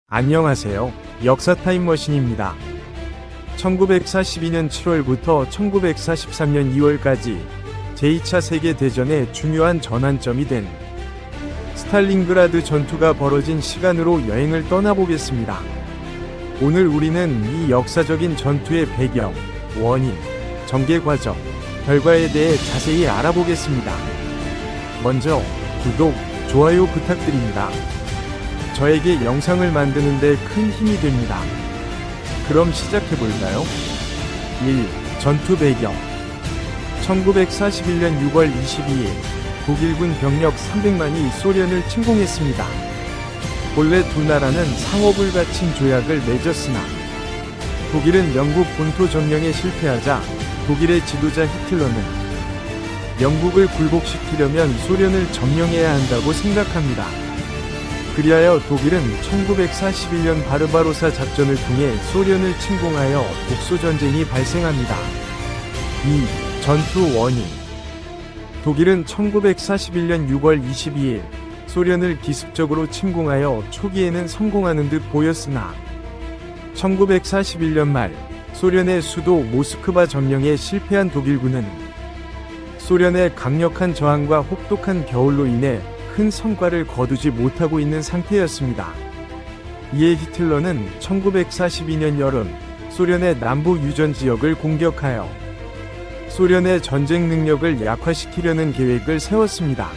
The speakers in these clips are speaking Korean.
안녕하세요. 역사 타임머신입니다. 1942년 7월부터 1943년 2월까지 제2차 세계대전의 중요한 전환점이 된 스탈린그라드 전투가 벌어진 시간으로 여행을 떠나보겠습니다. 오늘 우리는 이 역사적인 전투의 배경, 원인, 전개 과정, 결과에 대해 자세히 알아보겠습니다. 먼저 구독, 좋아요 부탁드립니다. 저에게 영상을 만드는데 큰 힘이 됩니다. 그럼 시작해볼까요? 1. 전투 배경 1941년 6월 22일 독일군 병력 300만이 소련을 침공했습니다. 본래 두 나라는 상호불가침 조약을 맺었으나 독일은 영국 본토 점령에 실패하자 독일의 지도자 히틀러는 영국을 굴복시키려면 소련을 점령해야 한다고 생각합니다. 그리하여 독일은 1941년 바르바로사 작전을 통해 소련을 침공하여 독소전쟁이 발생합니다. 2. 전투 원인 독일은 1941년 6월 22일 소련을 기습적으로 침공하여 초기에는 성공하는 듯 보였으나 1941년 말 소련의 수도 모스크바 점령에 실패한 독일군은 소련의 강력한 저항과 혹독한 겨울로 인해 큰 성과를 거두지 못하고 있는 상태였습니다. 이에 히틀러는 1942년 여름 소련의 남부 유전 지역을 공격하여 소련의 전쟁 능력을 약화시키려는 계획을 세웠습니다.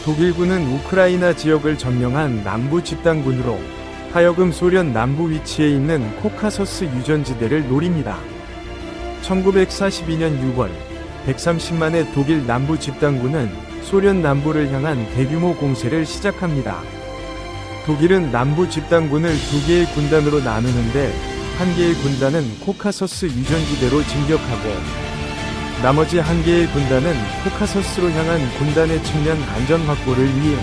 독일군은 우크라이나 지역을 점령한 남부 집단군으로 하여금 소련 남부 위치에 있는 코카서스 유전지대를 노립니다. 1942년 6월 130만의 독일 남부 집단군은 소련 남부를 향한 대규모 공세를 시작합니다. 독일은 남부 집단군을 두 개의 군단으로 나누는데 한 개의 군단은 코카서스 유전지대로 진격하고 나머지 한 개의 군단은 코카서스로 향한 군단의 측면 안전 확보를 위해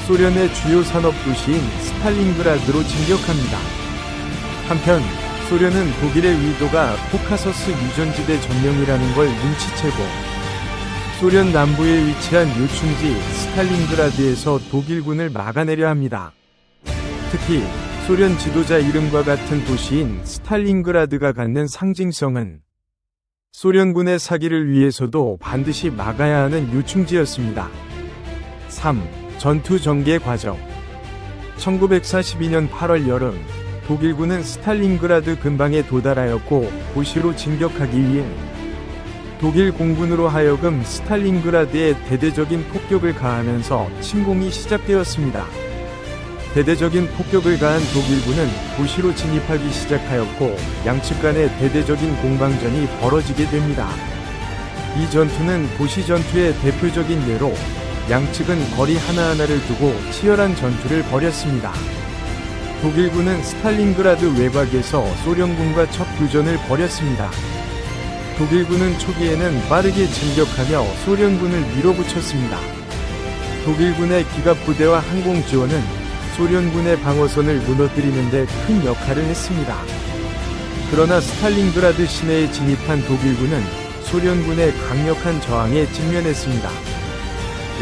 소련의 주요 산업 도시인 스탈린그라드로 진격합니다. 한편 소련은 독일의 의도가 코카서스 유전지대 점령이라는 걸 눈치채고 소련 남부에 위치한 요충지 스탈린그라드에서 독일군을 막아내려 합니다. 특히 소련 지도자 이름과 같은 도시인 스탈린그라드가 갖는 상징성은 소련군의 사기를 위해서도 반드시 막아야 하는 요충지였습니다. 3. 전투 전개 과정 1942년 8월 여름 독일군은 스탈린그라드 근방에 도달하였고 도시로 진격하기 위해 독일 공군으로 하여금 스탈린그라드에 대대적인 폭격을 가하면서 침공이 시작되었습니다. 대대적인 폭격을 가한 독일군은 도시로 진입하기 시작하였고 양측 간의 대대적인 공방전이 벌어지게 됩니다. 이 전투는 도시 전투의 대표적인 예로 양측은 거리 하나하나를 두고 치열한 전투를 벌였습니다. 독일군은 스탈린그라드 외곽에서 소련군과 첫 교전을 벌였습니다. 독일군은 초기에는 빠르게 진격하며 소련군을 밀어붙였습니다. 독일군의 기갑부대와 항공지원은 소련군의 방어선을 무너뜨리는 데 큰 역할을 했습니다. 그러나 스탈린그라드 시내에 진입한 독일군은 소련군의 강력한 저항에 직면했습니다.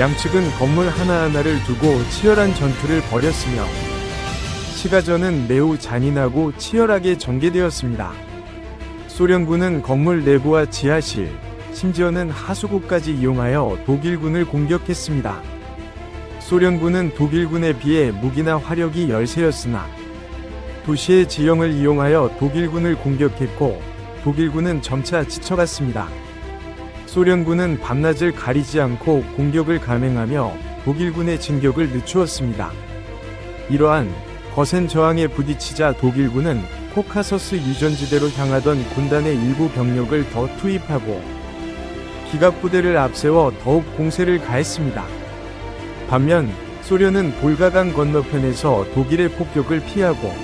양측은 건물 하나하나를 두고 치열한 전투를 벌였으며 시가전은 매우 잔인하고 치열하게 전개되었습니다. 소련군은 건물 내부와 지하실, 심지어는 하수구까지 이용하여 독일군을 공격했습니다. 소련군은 독일군에 비해 무기나 화력이 열세였으나 도시의 지형을 이용하여 독일군을 공격했고 독일군은 점차 지쳐갔습니다. 소련군은 밤낮을 가리지 않고 공격을 감행하며 독일군의 진격을 늦추었습니다. 이러한 거센 저항에 부딪히자 독일군은 코카서스 유전지대로 향하던 군단의 일부 병력을 더 투입하고 기갑부대를 앞세워 더욱 공세를 가했습니다. 반면 소련은 볼가강 건너편에서 독일의 폭격을 피하고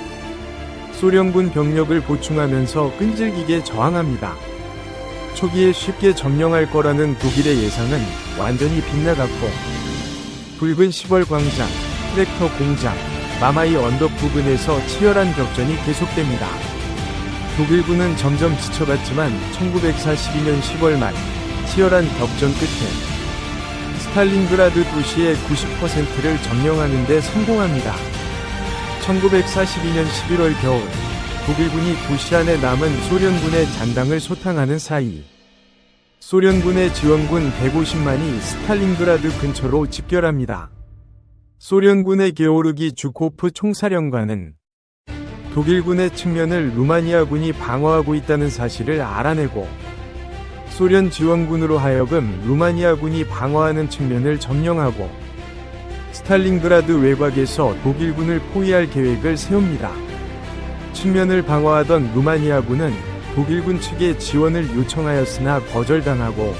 소련군 병력을 보충하면서 끈질기게 저항합니다. 초기에 쉽게 점령할 거라는 독일의 예상은 완전히 빗나갔고 붉은 시벌 광장, 트랙터 공장, 마마이 언덕 부근에서 치열한 격전이 계속됩니다. 독일군은 점점 지쳐갔지만 1942년 10월 말 치열한 격전 끝에 스탈린그라드 도시의 90%를 점령하는 데 성공합니다. 1942년 11월 겨울, 독일군이 도시 안에 남은 소련군의 잔당을 소탕하는 사이, 소련군의 지원군 150만이 스탈린그라드 근처로 집결합니다. 소련군의 게오르기 주코프 총사령관은 독일군의 측면을 루마니아군이 방어하고 있다는 사실을 알아내고 소련 지원군으로 하여금 루마니아군이 방어하는 측면을 점령하고 스탈린그라드 외곽에서 독일군을 포위할 계획을 세웁니다. 측면을 방어하던 루마니아군은 독일군 측에 지원을 요청하였으나 거절당하고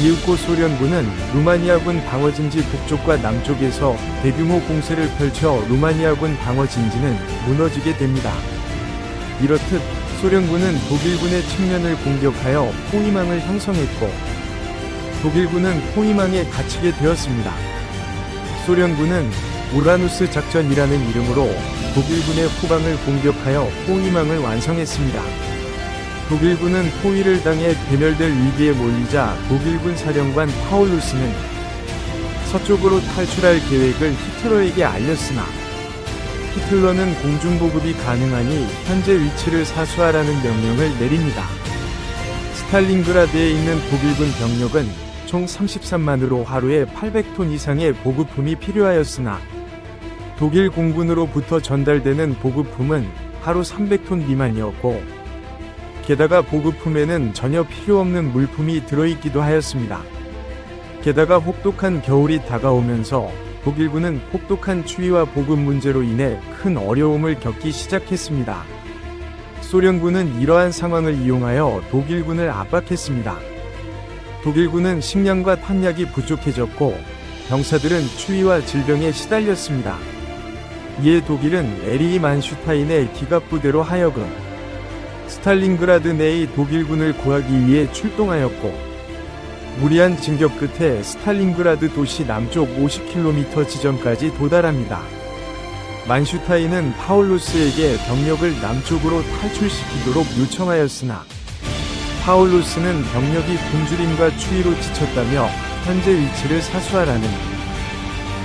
이윽고 소련군은 루마니아군 방어진지 북쪽과 남쪽에서 대규모 공세를 펼쳐 루마니아군 방어진지는 무너지게 됩니다. 이렇듯 소련군은 독일군의 측면을 공격하여 포위망을 형성했고 독일군은 포위망에 갇히게 되었습니다. 소련군은 우라누스 작전이라는 이름으로 독일군의 후방을 공격하여 포위망을 완성했습니다. 독일군은 포위를 당해 괴멸될 위기에 몰리자 독일군 사령관 파울루스는 서쪽으로 탈출할 계획을 히틀러에게 알렸으나 히틀러는 공중보급이 가능하니 현재 위치를 사수하라는 명령을 내립니다. 스탈린그라드에 있는 독일군 병력은 총 33만으로 하루에 800톤 이상의 보급품이 필요하였으나 독일 공군으로부터 전달되는 보급품은 하루 300톤 미만이었고 게다가 보급품에는 전혀 필요 없는 물품이 들어있기도 하였습니다. 게다가 혹독한 겨울이 다가오면서 독일군은 혹독한 추위와 보급 문제로 인해 큰 어려움을 겪기 시작했습니다. 소련군은 이러한 상황을 이용하여 독일군을 압박했습니다. 독일군은 식량과 탄약이 부족해졌고 병사들은 추위와 질병에 시달렸습니다. 이에 독일은 에리히 만슈타인의 기갑부대로 하여금 스탈린그라드 내의 독일군을 구하기 위해 출동하였고 무리한 진격 끝에 스탈린그라드 도시 남쪽 50km 지점까지 도달합니다. 만슈타인은 파울루스에게 병력을 남쪽으로 탈출시키도록 요청하였으나 파울루스는 병력이 굶주림과 추위로 지쳤다며 현재 위치를 사수하라는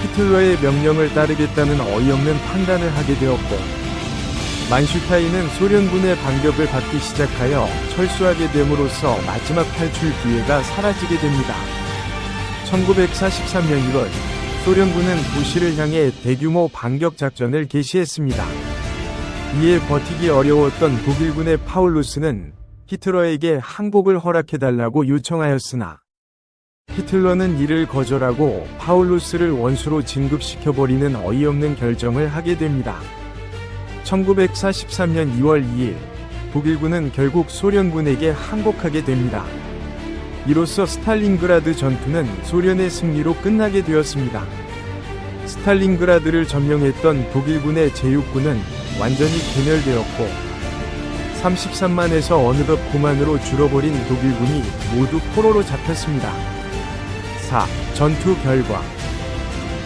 히틀러의 명령을 따르겠다는 어이없는 판단을 하게 되었고 만슈타인은 소련군의 반격을 받기 시작하여 철수하게 됨으로써 마지막 탈출 기회가 사라지게 됩니다. 1943년 1월 소련군은 도시를 향해 대규모 반격 작전을 개시했습니다. 이에 버티기 어려웠던 독일군의 파울루스는 히틀러에게 항복을 허락해달라고 요청하였으나 히틀러는 이를 거절하고 파울루스를 원수로 진급시켜버리는 어이없는 결정을 하게 됩니다. 1943년 2월 2일 독일군은 결국 소련군에게 항복하게 됩니다. 이로써 스탈린그라드 전투는 소련의 승리로 끝나게 되었습니다. 스탈린그라드를 점령했던 독일군의 제6군은 완전히 괴멸되었고 33만에서 어느덧 9만으로 줄어버린 독일군이 모두 포로로 잡혔습니다. 4. 전투 결과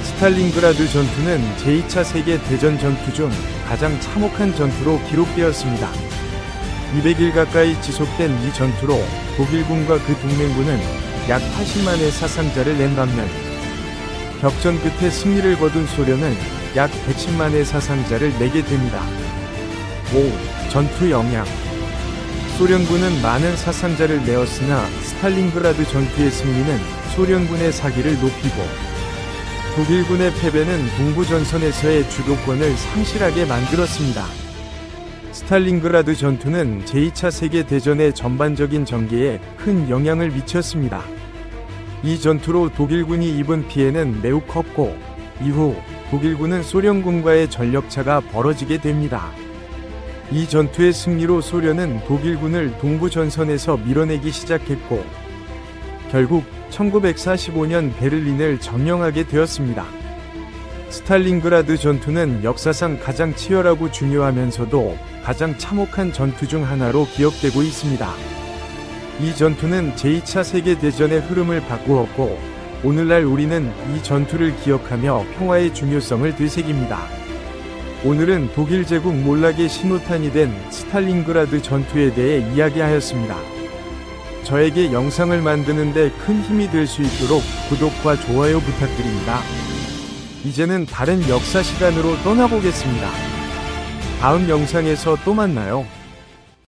스탈린그라드 전투는 제2차 세계대전 전투 중 가장 참혹한 전투로 기록되었습니다. 200일 가까이 지속된 이 전투로 독일군과 그 동맹군은 약 80만의 사상자를 낸 반면 격전 끝에 승리를 거둔 소련은 약 110만의 사상자를 내게 됩니다. 5. 전투 영향 소련군은 많은 사상자를 내었으나 스탈린그라드 전투의 승리는 소련군의 사기를 높이고 독일군의 패배는 동부전선에서의 주도권을 상실하게 만들었습니다. 스탈린그라드 전투는 제2차 세계대전의 전반적인 전개에 큰 영향을 미쳤습니다. 이 전투로 독일군이 입은 피해는 매우 컸고 이후 독일군은 소련군과의 전력차가 벌어지게 됩니다. 이 전투의 승리로 소련은 독일군을 동부전선에서 밀어내기 시작했고 결국 1945년 베를린을 점령하게 되었습니다. 스탈린그라드 전투는 역사상 가장 치열하고 중요하면서도 가장 참혹한 전투 중 하나로 기억되고 있습니다. 이 전투는 제2차 세계대전의 흐름을 바꾸었고 오늘날 우리는 이 전투를 기억하며 평화의 중요성을 되새깁니다. 오늘은 독일 제국 몰락의 신호탄이 된 스탈린그라드 전투에 대해 이야기하였습니다. 저에게 영상을 만드는 데 큰 힘이 될 수 있도록 구독과 좋아요 부탁드립니다. 이제는 다른 역사 시간으로 떠나보겠습니다. 다음 영상에서 또 만나요.